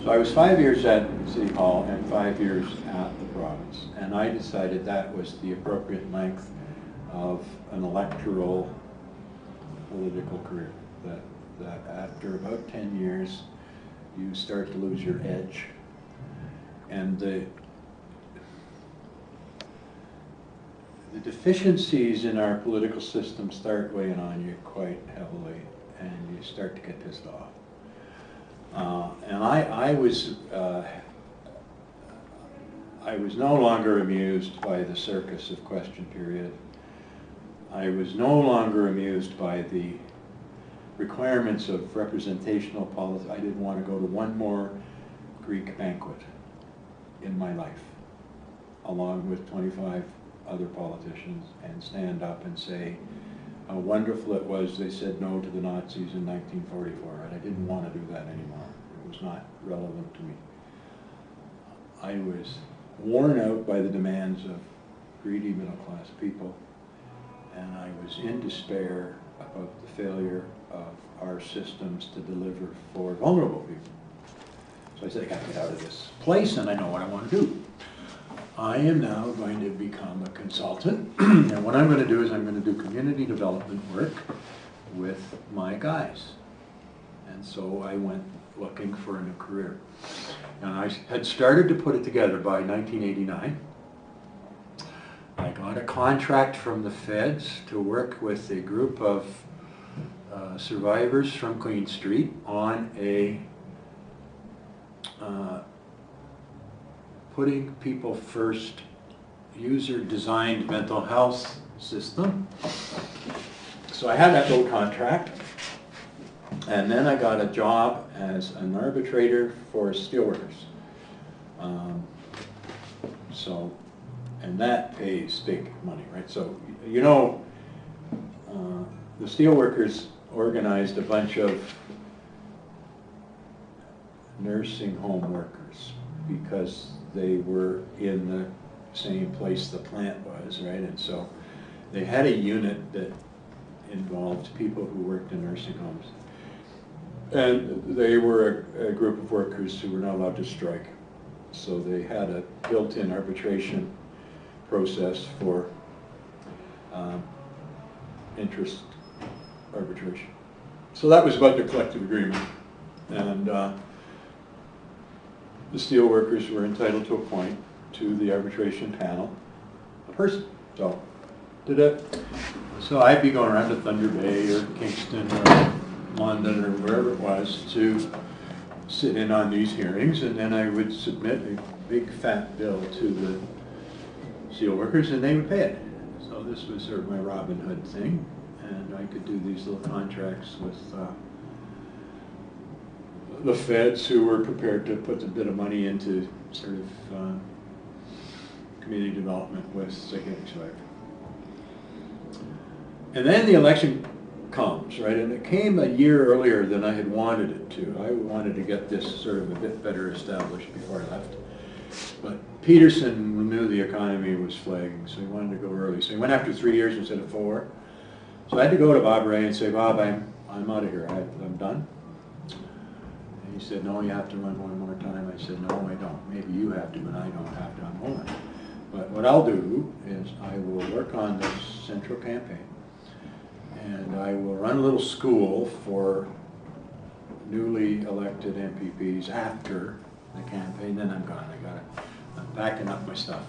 So I was 5 years at City Hall and 5 years at the province, and I decided that was the appropriate length of an electoral political career. That after about 10 years, you start to lose your edge, and the deficiencies in our political system start weighing on you quite heavily, and you start to get pissed off. And I was no longer amused by the circus of question period. I was no longer amused by the requirements of representational politics. I didn't want to go to one more Greek banquet in my life, along with 25 other politicians, and stand up and say how wonderful it was they said no to the Nazis in 1944. And I didn't want to do that anymore. It was not relevant to me. I was worn out by the demands of greedy middle-class people, and I was in despair about the failure of our systems to deliver for vulnerable people. So I said, I got to get out of this place, and I know what I want to do. I am now going to become a consultant, and what I'm going to do is I'm going to do community development work with my guys. And so I went looking for a new career. And I had started to put it together by 1989. I got a contract from the feds to work with a group of survivors from Queen Street on a putting people first, user-designed mental health system. So I had that little contract, and then I got a job as an arbitrator for Steelworkers. And that pays big money, right? So, you know, the Steelworkers organized a bunch of nursing home workers because they were in the same place the plant was, right? And so they had a unit that involved people who worked in nursing homes. And they were a group of workers who were not allowed to strike. So they had a built-in arbitration process for interest arbitration. So that was about the collective agreement. And the Steelworkers were entitled to appoint to the arbitration panel a person. So did it. So I'd be going around to Thunder Bay or Kingston or London or wherever it was to sit in on these hearings, and then I would submit a big fat bill to the Steelworkers, and they would pay it. So this was sort of my Robin Hood thing, and I could do these little contracts with the feds, who were prepared to put a bit of money into sort of community development with psychiatric survivors. And then the election comes, right? And it came a year earlier than I had wanted it to. I wanted to get this sort of a bit better established before I left. But Peterson knew the economy was flagging, so he wanted to go early. So he went after 3 years instead of 4. So I had to go to Bob Ray and say, Bob, I'm out of here. I'm done. And he said, no, you have to run one more time. I said, no, I don't. Maybe you have to, but I don't have to. I'm home. But what I'll do is I will work on this central campaign, and I will run a little school for newly elected MPPs after the campaign. Then I'm gone. I'm backing up my stuff.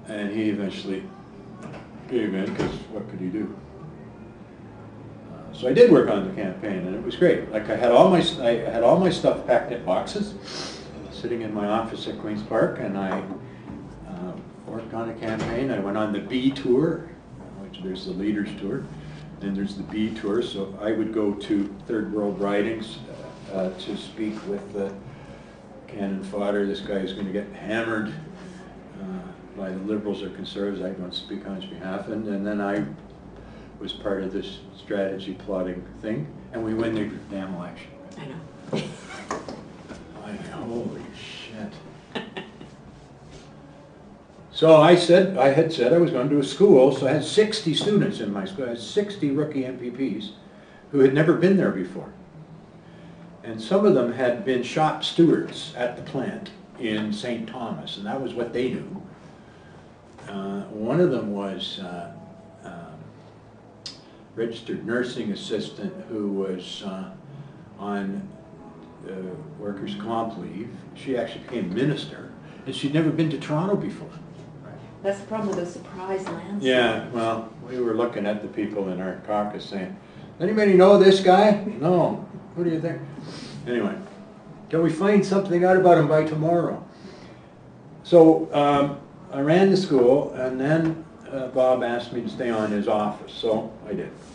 And he eventually gave in, because what could he do? So I did work on the campaign, and it was great. Like I had all my stuff packed in boxes, sitting in my office at Queen's Park, and I worked on a campaign. I went on the B tour, which there's the Leaders Tour, then there's the B tour. So I would go to third world ridings to speak with the cannon fodder. This guy is going to get hammered by the Liberals or Conservatives. I go and speak on his behalf, and then I was part of this strategy plotting thing, and we win the damn election. I know. Holy shit. So I had said I was going to do a school, so I had 60 students in my school. I had 60 rookie MPPs who had never been there before. And some of them had been shop stewards at the plant in St. Thomas, and that was what they knew. One of them was registered nursing assistant who was on workers' comp leave. She actually became minister, and she'd never been to Toronto before. That's the problem with the surprise landscape. Yeah, well, we were looking at the people in our caucus saying, anybody know this guy? No. What do you think? Anyway, can we find something out about him by tomorrow? So I ran the school, and then Bob asked me to stay on his office, so I did.